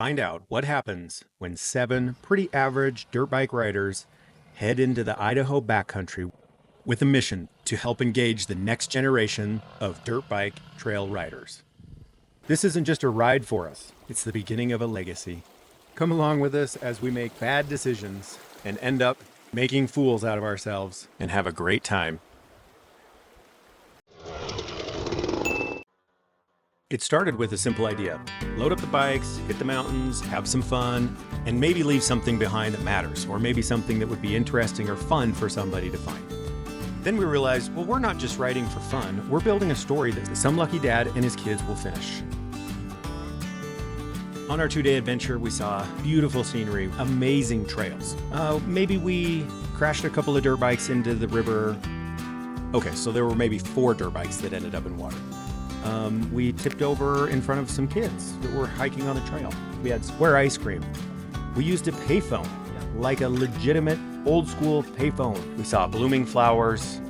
Find out what happens when 7 pretty average dirt bike riders head into the Idaho backcountry with a mission to help engage the next generation of dirt bike trail riders. This isn't just a ride for us, it's the beginning of a legacy. Come along with us as we make bad decisions and end up making fools out of ourselves and have a great time. It started with a simple idea. Load up the bikes, hit the mountains, have some fun, and maybe leave something behind that matters, or maybe something that would be interesting or fun for somebody to find. Then we realized, well, we're not just riding for fun, we're building a story that some lucky dad and his kids will finish. On our 2-day adventure, we saw beautiful scenery, amazing trails. Maybe we crashed a couple of dirt bikes into the river. Okay, so there were maybe 4 dirt bikes that ended up in water. We tipped over in front of some kids that were hiking on the trail. We had square ice cream. We used a payphone, like a legitimate old school payphone. We saw blooming flowers,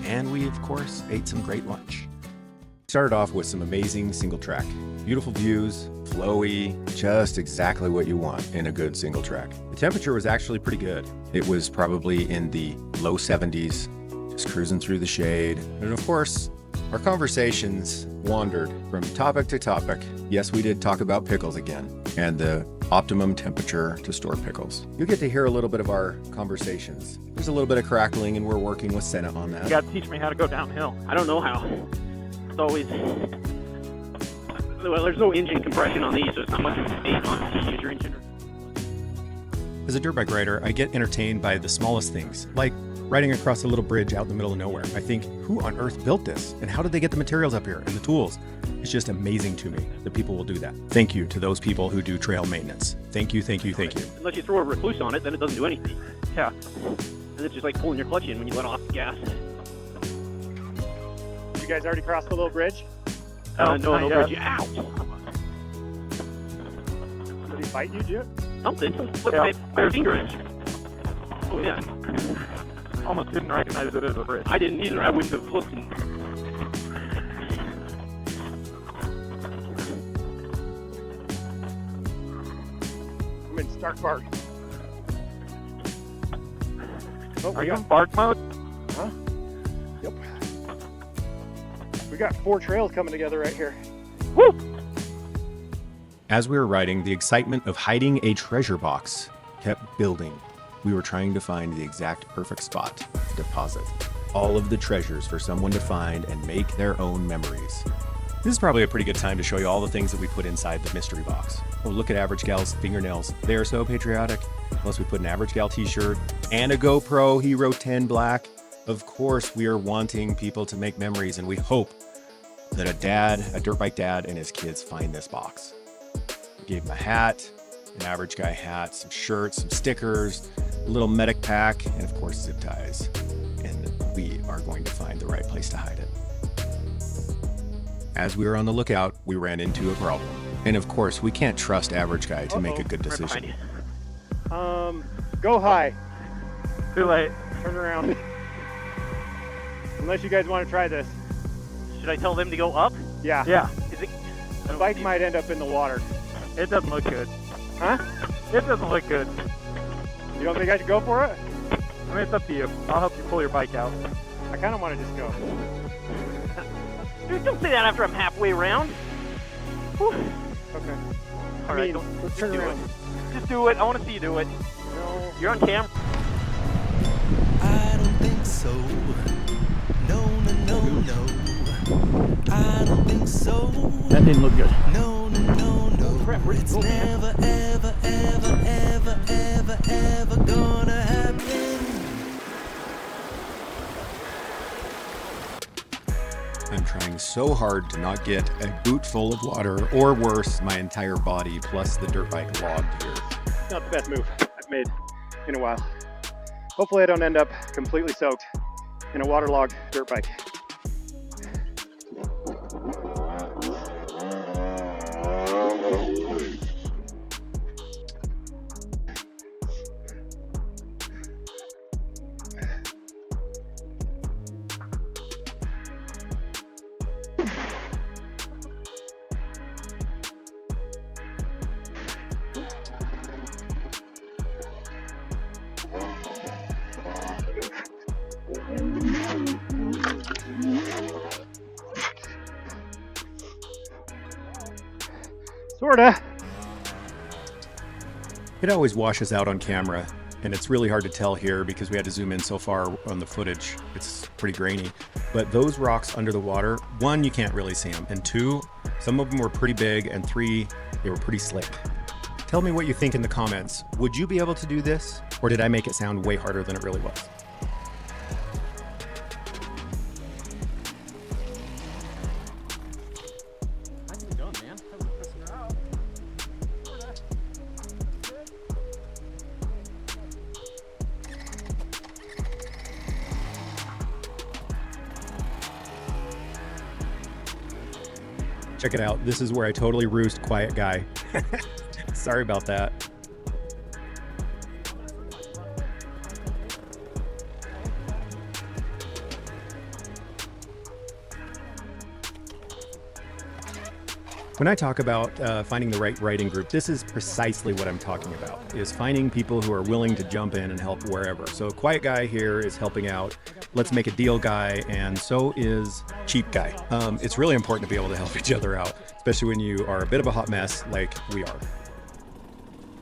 and we, of course, ate some great lunch. We started off with some amazing single track. Beautiful views, flowy, just exactly what you want in a good single track. The temperature was actually pretty good. It was probably in the low 70s, just cruising through the shade. And of course, our conversations wandered from topic to topic. Yes, we did talk about pickles again and the optimum temperature to store pickles. You'll get to hear a little bit of our conversations. There's a little bit of crackling and we're working with Senna on that. You got to teach me how to go downhill. I don't know how. It's always... Well, there's no engine compression on these, so it's not much of a space on it. Use your engine. As a dirt bike rider, I get entertained by the smallest things, like riding across a little bridge out in the middle of nowhere. I think, who on earth built this? And how did they get the materials up here and the tools? It's just amazing to me that people will do that. Thank you to those people who do trail maintenance. Thank you, thank you, thank you. Unless you throw a recluse on it, then it doesn't do anything. Yeah. And it's just like pulling your clutch in when you let off the gas. You guys already crossed the little bridge? No bridge. Ow! Did he bite you, Jim? Something. Flip my finger in. Oh, yeah. Almost didn't recognize it as a bridge. I didn't either. I wouldn't have looked. I'm in stark bark. Oh, Are you in bark mode? Huh? Yep. We got 4 trails coming together right here. Woo! As we were riding, the excitement of hiding a treasure box kept building. We were trying to find the exact perfect spot to deposit all of the treasures for someone to find and make their own memories. This is probably a pretty good time to show you all the things that we put inside the mystery box. Oh, look at Average Gal's fingernails. They are so patriotic. Plus we put an Average Gal t-shirt and a GoPro Hero 10 Black. Of course, we are wanting people to make memories, and we hope that a dirt bike dad and his kids find this box. We gave him a hat, an Average Guy hat, some shirts, some stickers, a little medic pack, and of course zip ties. And we are going to find the right place to hide it. As we were on the lookout, we ran into a problem. And of course, we can't trust Average Guy to make a good decision. Go high. Too late. Turn around. Unless you guys want to try this. Should I tell them to go up? Yeah. Yeah, Is it? The bike might end up in the water. it doesn't look good. Huh? It doesn't look good. You don't think I should go for it? I mean, it's up to you. I'll help you pull your bike out. I kind of want to just go. Dude, don't say that after I'm halfway around. Whew. Okay. All right, let's let's just turn do around. it. Just do it. I want to see you do it. No. You're on camera. I don't think so. No, no, no, no. I don't think so. That didn't look good. No, no, no, no. Crap, where's It's it going? never, ever, ever, ever, ever, ever gonna happen. I'm trying so hard to not get a boot full of water, or worse, my entire body plus the dirt bike logged here. Not the best move I've made in a while. Hopefully I don't end up completely soaked in a waterlogged dirt bike. Sorta. It always washes out on camera, and it's really hard to tell here because we had to zoom in so far on the footage. It's pretty grainy. But those rocks under the water, one, you can't really see them, and two, some of them were pretty big, and three, they were pretty slick. Tell me what you think in the comments. Would you be able to do this, or did I make it sound way harder than it really was? Check it out. This is where I totally roost quiet guy. Sorry about that. When I talk about finding the right writing group, this is precisely what I'm talking about, is finding people who are willing to jump in and help wherever. So Quiet Guy here is helping out, Let's Make a Deal Guy, and so is Cheap Guy. It's really important to be able to help each other out, especially when you are a bit of a hot mess like we are.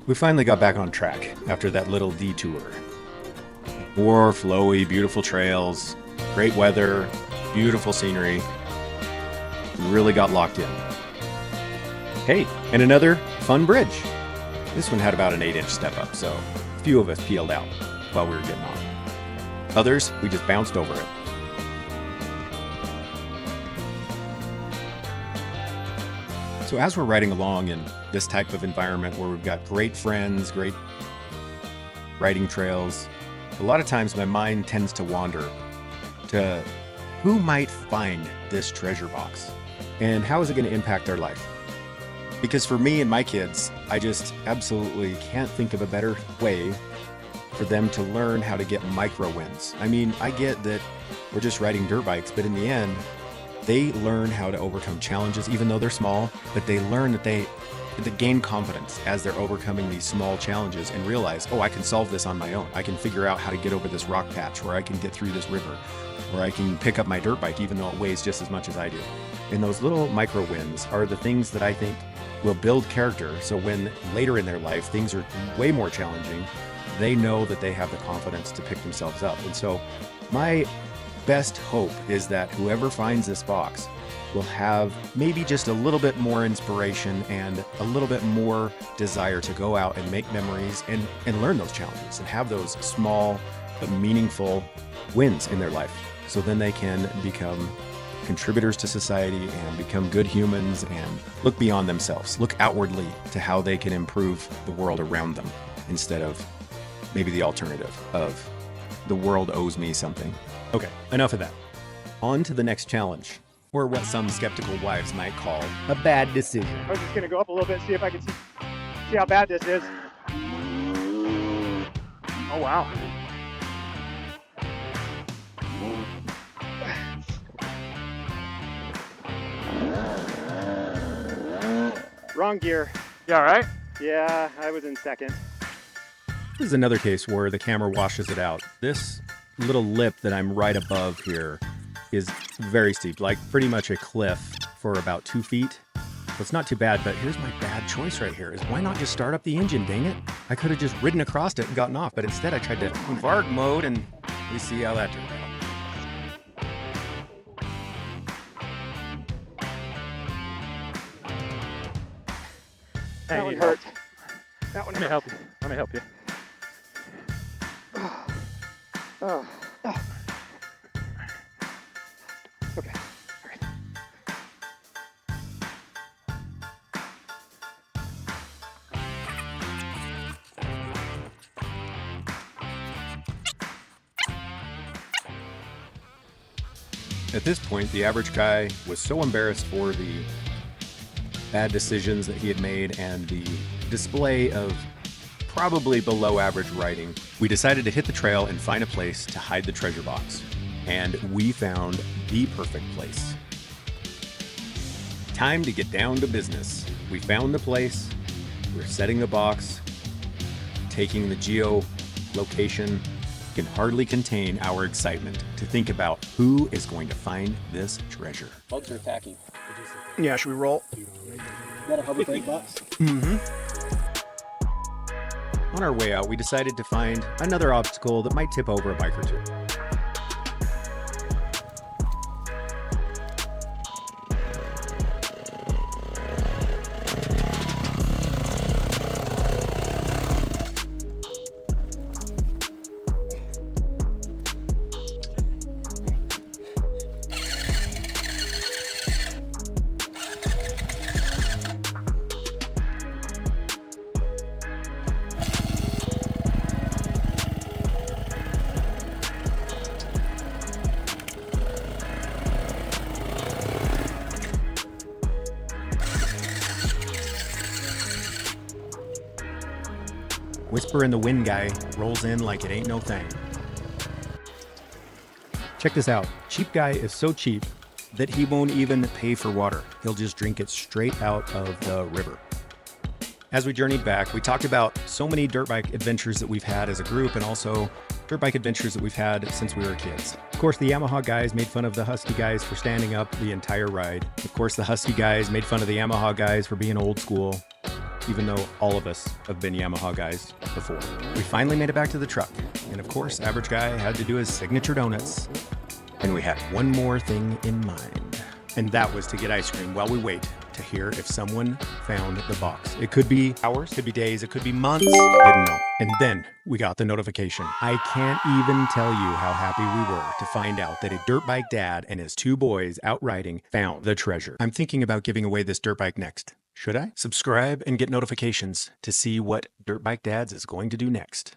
We finally got back on track after that little detour. More flowy, beautiful trails, great weather, beautiful scenery. We really got locked in. Hey, and another fun bridge. This one had about an 8-inch step up, so a few of us peeled out while we were getting on. Others, we just bounced over it. So as we're riding along in this type of environment where we've got great friends, great riding trails, a lot of times my mind tends to wander to who might find this treasure box and how is it going to impact their life? Because for me and my kids, I just absolutely can't think of a better way for them to learn how to get micro wins. I mean, I get that we're just riding dirt bikes, but in the end, they learn how to overcome challenges, even though they're small, but they learn that they gain confidence as they're overcoming these small challenges and realize, oh, I can solve this on my own. I can figure out how to get over this rock patch, or I can get through this river, or I can pick up my dirt bike, even though it weighs just as much as I do. And those little micro wins are the things that I think will build character, so when later in their life things are way more challenging, they know that they have the confidence to pick themselves up. And so my best hope is that whoever finds this box will have maybe just a little bit more inspiration and a little bit more desire to go out and make memories and learn those challenges and have those small but meaningful wins in their life. So then they can become contributors to society and become good humans and look beyond themselves, look outwardly to how they can improve the world around them instead of maybe the alternative of the world owes me something. Okay, enough of that. On to the next challenge, or what some skeptical wives might call a bad decision. I was just gonna go up a little bit, see if I can see how bad this is. Oh, wow. Wrong gear. You all right? Yeah, I was in second. This is another case where the camera washes it out. This little lip that I'm right above here is very steep, like pretty much a cliff for about 2 feet. So it's not too bad, but here's my bad choice right here is why not just start up the engine, dang it? I could have just ridden across it and gotten off, but instead I tried to embark mode and we see how that turned out. That one hurt. That one Let me hurt. help you. Let me help you. Oh. Okay. All right. At this point, the average guy was so embarrassed for the bad decisions that he had made and the display of probably below average riding, we decided to hit the trail and find a place to hide the treasure box. And we found the perfect place. Time to get down to business. We found the place, we're setting the box, taking the geolocation. Can hardly contain our excitement to think about who is going to find this treasure. Bugs are attacking. Yeah, should we roll? Got a Harbor Freight box. On our way out, we decided to find another obstacle that might tip over a bike or two. Whisper in the Wind guy rolls in like it ain't no thing. Check this out. Cheap guy is so cheap that he won't even pay for water. He'll just drink it straight out of the river. As we journeyed back, we talked about so many dirt bike adventures that we've had as a group and also dirt bike adventures that we've had since we were kids. Of course, the Yamaha guys made fun of the Husky guys for standing up the entire ride. Of course, the Husky guys made fun of the Yamaha guys for being old school, even though all of us have been Yamaha guys before. We finally made it back to the truck. And of course, average guy had to do his signature donuts. And we had one more thing in mind. And that was to get ice cream while we wait to hear if someone found the box. It could be hours, could be days, it could be months, didn't know. And then we got the notification. I can't even tell you how happy we were to find out that a dirt bike dad and his two boys out riding found the treasure. I'm thinking about giving away this dirt bike next. Should I? Subscribe and get notifications to see what Dirt Bike Dads is going to do next.